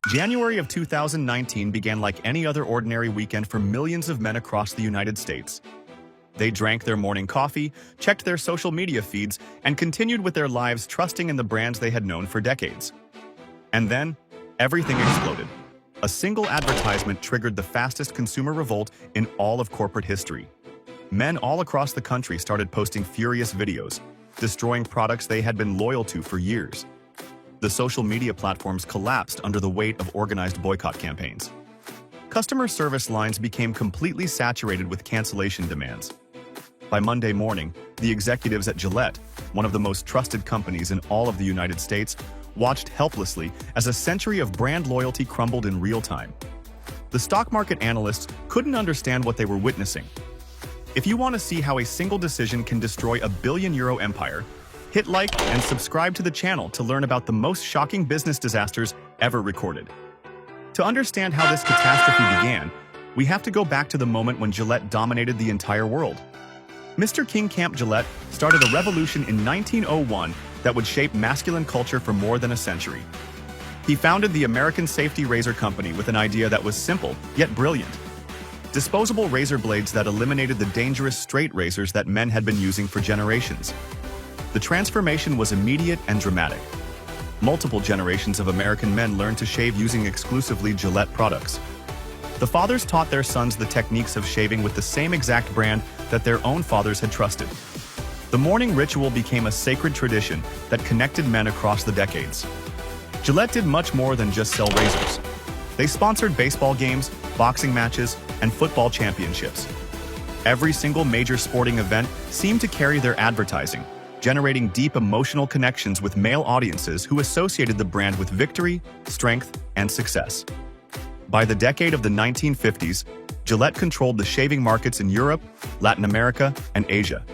January of 2019 began like any other ordinary weekend for millions of men across the United States. They drank their morning coffee, checked their social media feeds, and continued with their lives trusting in the brands they had known for decades. And then, everything exploded. A single advertisement triggered the fastest consumer revolt in all of corporate history. Men all across the country started posting furious videos, destroying products they had been loyal to for years. The social media platforms collapsed under the weight of organized boycott campaigns. Customer service lines became completely saturated with cancellation demands. By Monday morning, the executives at Gillette, one of the most trusted companies in all of the United States, watched helplessly as a century of brand loyalty crumbled in real time. The stock market analysts couldn't understand what they were witnessing. If you want to see how a single decision can destroy a billion-euro empire, hit like and subscribe to the channel to learn about the most shocking business disasters ever recorded. To understand how this catastrophe began, we have to go back to the moment when Gillette dominated the entire world. Mr. King Camp Gillette started a revolution in 1901 that would shape masculine culture for more than a century. He founded the American Safety Razor Company with an idea that was simple, yet brilliant. Disposable razor blades that eliminated the dangerous straight razors that men had been using for generations. The transformation was immediate and dramatic. Multiple generations of American men learned to shave using exclusively Gillette products. The fathers taught their sons the techniques of shaving with the same exact brand that their own fathers had trusted. The morning ritual became a sacred tradition that connected men across the decades. Gillette did much more than just sell razors. They sponsored baseball games, boxing matches, and football championships. Every single major sporting event seemed to carry their advertising, generating deep emotional connections with male audiences who associated the brand with victory, strength, and success. By the decade of the 1950s, Gillette controlled the shaving markets in Europe, Latin America, and Asia.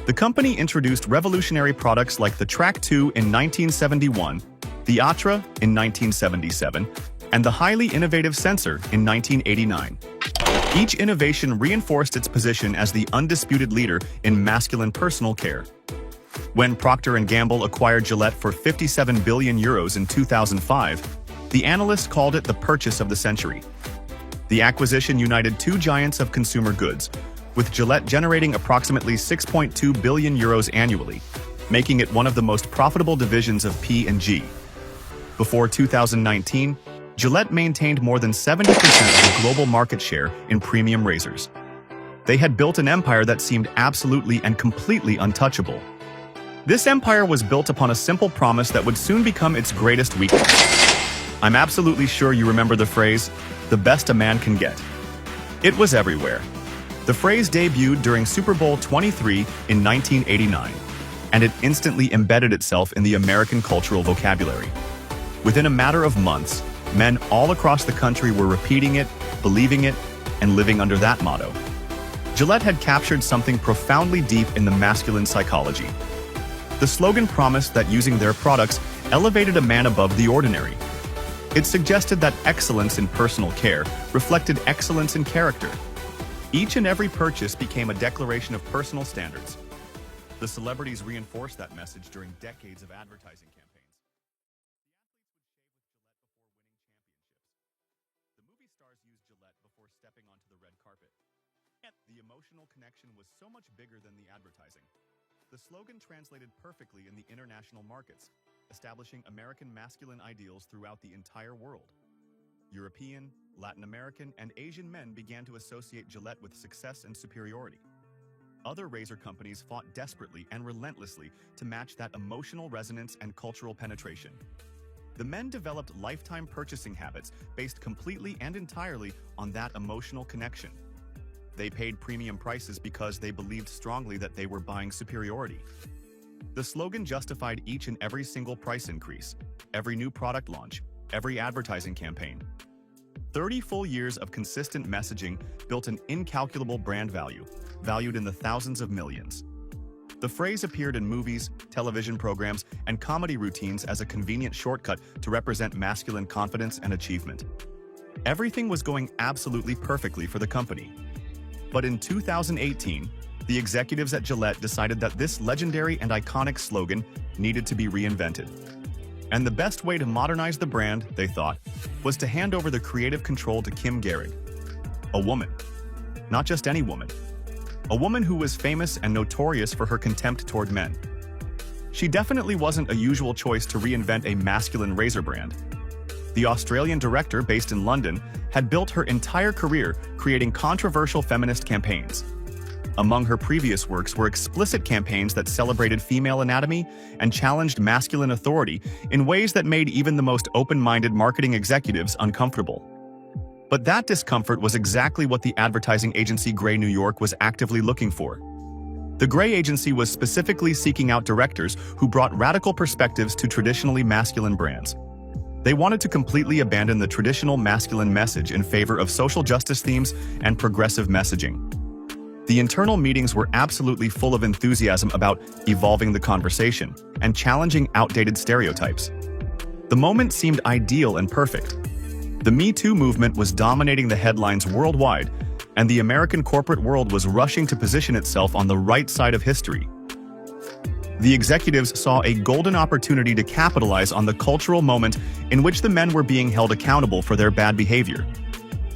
The company introduced revolutionary products like the Track 2 in 1971, the Atra in 1977, and the highly innovative Sensor in 1989. Each innovation reinforced its position as the undisputed leader in masculine personal care. When Procter Gamble acquired Gillette for 57 billion euros in 2005, the analysts called it the purchase of the century. The acquisition united two giants of consumer goods, with Gillette generating approximately 6.2 billion euros annually, making it one of the most profitable divisions of P&G. Before 2019, Gillette maintained more than 70% of the global market share in premium razors. They had built an empire that seemed absolutely and completely untouchable. This empire was built upon a simple promise that would soon become its greatest weakness. I'm absolutely sure you remember the phrase, "the best a man can get." It was everywhere. The phrase debuted during Super Bowl 23 in 1989, and it instantly embedded itself in the American cultural vocabulary. Within a matter of months, men all across the country were repeating it, believing it, and living under that motto. Gillette had captured something profoundly deep in the masculine psychology. The slogan promised that using their products elevated a man above the ordinary. It suggested that excellence in personal care reflected excellence in character. Each and every purchase became a declaration of personal standards. The celebrities reinforced that message during decades of advertising campaigns. The movie stars used Gillette before stepping onto the red carpet. The emotional connection was so much bigger than the advertising. The slogan translated perfectly in the international markets, establishing American masculine ideals throughout the entire world. European, Latin American, and Asian men began to associate Gillette with success and superiority. Other razor companies fought desperately and relentlessly to match that emotional resonance and cultural penetration. The men developed lifetime purchasing habits based completely and entirely on that emotional connection. They paid premium prices because they believed strongly that they were buying superiority. The slogan justified each and every single price increase, every new product launch, every advertising campaign. 30 full years of consistent messaging built an incalculable brand value, valued in the thousands of millions. The phrase appeared in movies, television programs, and comedy routines as a convenient shortcut to represent masculine confidence and achievement. Everything was going absolutely perfectly for the company. But in 2018, the executives at Gillette decided that this legendary and iconic slogan needed to be reinvented. And the best way to modernize the brand, they thought, was to hand over the creative control to Kim Gehrig, a woman. Not just any woman. A woman who was famous and notorious for her contempt toward men. She definitely wasn't a usual choice to reinvent a masculine razor brand. The Australian director, based in London, had built her entire career creating controversial feminist campaigns. Among her previous works were explicit campaigns that celebrated female anatomy and challenged masculine authority in ways that made even the most open-minded marketing executives uncomfortable. But that discomfort was exactly what the advertising agency Grey New York was actively looking for. The Grey agency was specifically seeking out directors who brought radical perspectives to traditionally masculine brands. They wanted to completely abandon the traditional masculine message in favor of social justice themes and progressive messaging. The internal meetings were absolutely full of enthusiasm about evolving the conversation and challenging outdated stereotypes. The moment seemed ideal and perfect. The Me Too movement was dominating the headlines worldwide, and the American corporate world was rushing to position itself on the right side of history. The executives saw a golden opportunity to capitalize on the cultural moment in which the men were being held accountable for their bad behavior.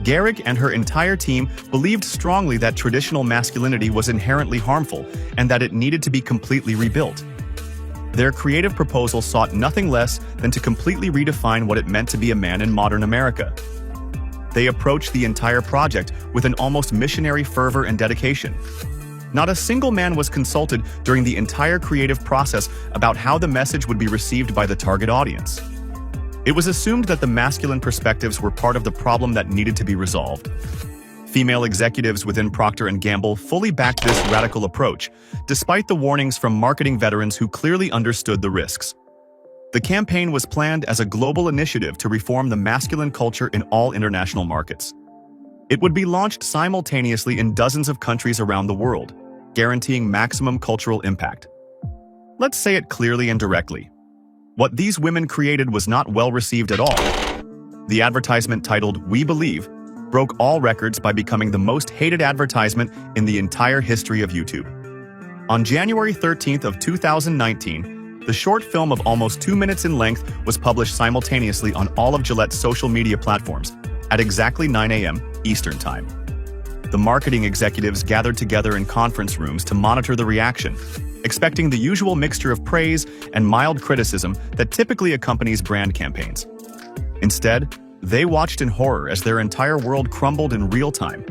Gehrig and her entire team believed strongly that traditional masculinity was inherently harmful and that it needed to be completely rebuilt. Their creative proposal sought nothing less than to completely redefine what it meant to be a man in modern America. They approached the entire project with an almost missionary fervor and dedication. Not a single man was consulted during the entire creative process about how the message would be received by the target audience. It was assumed that the masculine perspectives were part of the problem that needed to be resolved. Female executives within Procter Gamble fully backed this radical approach, despite the warnings from marketing veterans who clearly understood the risks. The campaign was planned as a global initiative to reform the masculine culture in all international markets. It would be launched simultaneously in dozens of countries around the world, guaranteeing maximum cultural impact. Let's say it clearly and directly. What these women created was not well received at all. The advertisement titled "We Believe" broke all records by becoming the most hated advertisement in the entire history of YouTube. On January 13th of 2019, the short film of almost 2 minutes in length was published simultaneously on all of Gillette's social media platforms at exactly 9 a.m. Eastern Time. The marketing executives gathered together in conference rooms to monitor the reaction, expecting the usual mixture of praise and mild criticism that typically accompanies brand campaigns. Instead, they watched in horror as their entire world crumbled in real time.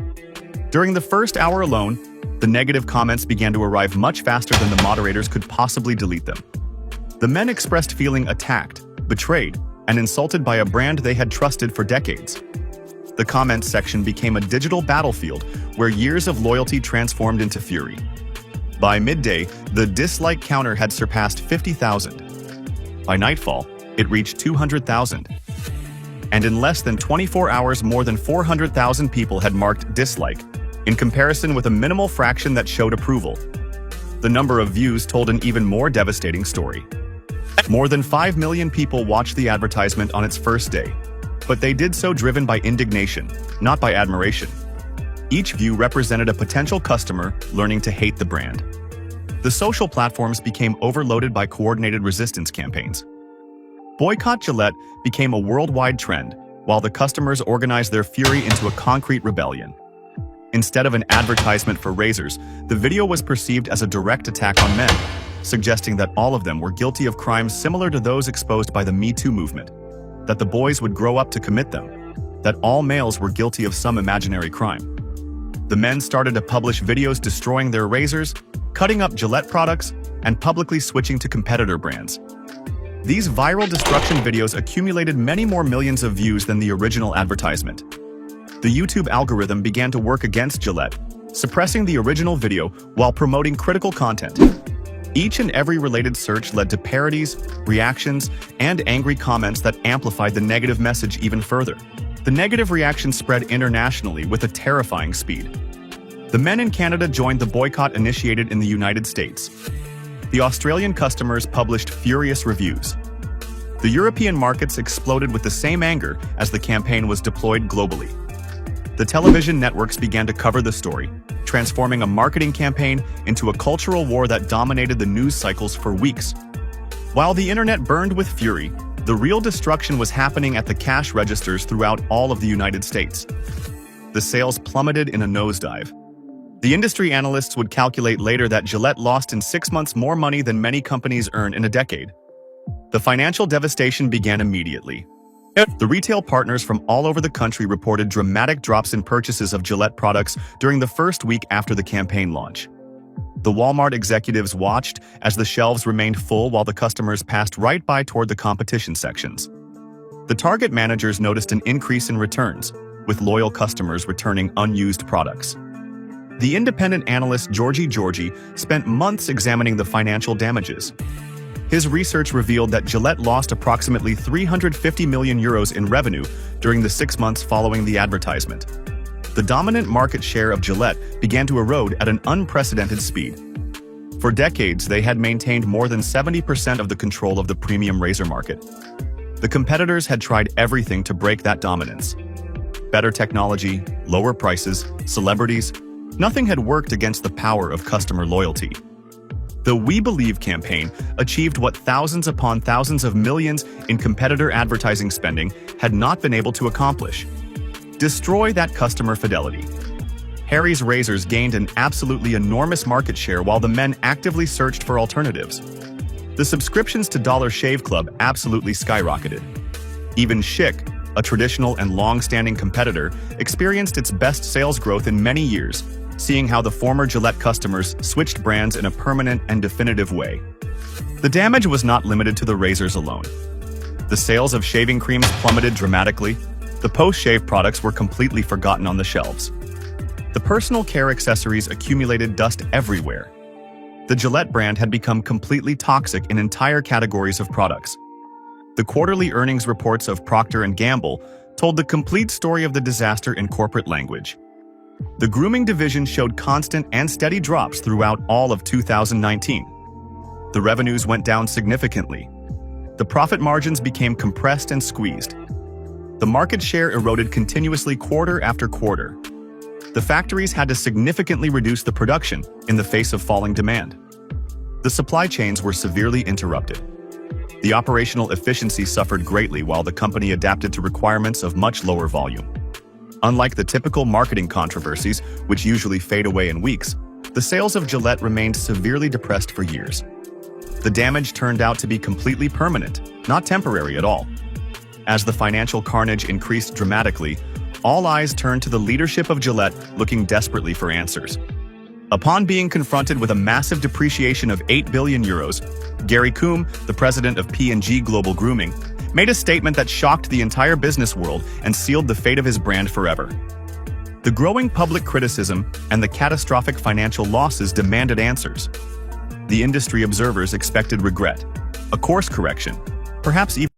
During the first hour alone, the negative comments began to arrive much faster than the moderators could possibly delete them. The men expressed feeling attacked, betrayed, and insulted by a brand they had trusted for decades. The comments section became a digital battlefield where years of loyalty transformed into fury. By midday, the dislike counter had surpassed 50,000. By nightfall, it reached 200,000. And in less than 24 hours, more than 400,000 people had marked dislike, in comparison with a minimal fraction that showed approval. The number of views told an even more devastating story. More than 5 million people watched the advertisement on its first day, but they did so driven by indignation, not by admiration. Each view represented a potential customer learning to hate the brand. The social platforms became overloaded by coordinated resistance campaigns. Boycott Gillette became a worldwide trend, while the customers organized their fury into a concrete rebellion. Instead of an advertisement for razors, the video was perceived as a direct attack on men, suggesting that all of them were guilty of crimes similar to those exposed by the Me Too movement, that the boys would grow up to commit them, that all males were guilty of some imaginary crime. The men started to publish videos destroying their razors, cutting up Gillette products, and publicly switching to competitor brands. These viral destruction videos accumulated many more millions of views than the original advertisement. The YouTube algorithm began to work against Gillette, suppressing the original video while promoting critical content. Each and every related search led to parodies, reactions, and angry comments that amplified the negative message even further. The negative reaction spread internationally with a terrifying speed. The men in Canada joined the boycott initiated in the United States. The Australian customers published furious reviews. The European markets exploded with the same anger as the campaign was deployed globally. The television networks began to cover the story, transforming a marketing campaign into a cultural war that dominated the news cycles for weeks. While the internet burned with fury, The real destruction was happening at the cash registers throughout all of the United States. The sales plummeted in a nosedive. The industry analysts would calculate later that Gillette lost in 6 months more money than many companies earn in a decade. The financial devastation began immediately. The retail partners from all over the country reported dramatic drops in purchases of Gillette products during the first week after the campaign launch. The Walmart executives watched as the shelves remained full while the customers passed right by toward the competition sections. The Target managers noticed an increase in returns, with loyal customers returning unused products. The independent analyst Georgie spent months examining the financial damages. His research revealed that Gillette lost approximately €350 million in revenue during the 6 months following the advertisement. The dominant market share of Gillette began to erode at an unprecedented speed. For decades, they had maintained more than 70% of the control of the premium razor market. The competitors had tried everything to break that dominance. Better technology, lower prices, celebrities, nothing had worked against the power of customer loyalty. The We Believe campaign achieved what thousands upon thousands of millions in competitor advertising spending had not been able to accomplish. Destroy that customer fidelity. Harry's razors gained an absolutely enormous market share while the men actively searched for alternatives. The subscriptions to Dollar Shave Club absolutely skyrocketed. Even Schick, a traditional and long-standing competitor, experienced its best sales growth in many years, seeing how the former Gillette customers switched brands in a permanent and definitive way. The damage was not limited to the razors alone. The sales of shaving creams plummeted dramatically. The post-shave products were completely forgotten on the shelves. The personal care accessories accumulated dust everywhere. The Gillette brand had become completely toxic in entire categories of products. The quarterly earnings reports of Procter Gamble told the complete story of the disaster in corporate language. The grooming division showed constant and steady drops throughout all of 2019. The revenues went down significantly. The profit margins became compressed and squeezed. The market share eroded continuously quarter after quarter. The factories had to significantly reduce the production in the face of falling demand. The supply chains were severely interrupted. The operational efficiency suffered greatly while the company adapted to requirements of much lower volume. Unlike the typical marketing controversies, which usually fade away in weeks, the sales of Gillette remained severely depressed for years. The damage turned out to be completely permanent, not temporary at all. As the financial carnage increased dramatically, all eyes turned to the leadership of Gillette, looking desperately for answers. Upon being confronted with a massive depreciation of €8 billion, Gary Coombe, the president of P&G Global Grooming, made a statement that shocked the entire business world and sealed the fate of his brand forever. The growing public criticism and the catastrophic financial losses demanded answers. The industry observers expected regret, a course correction, perhaps even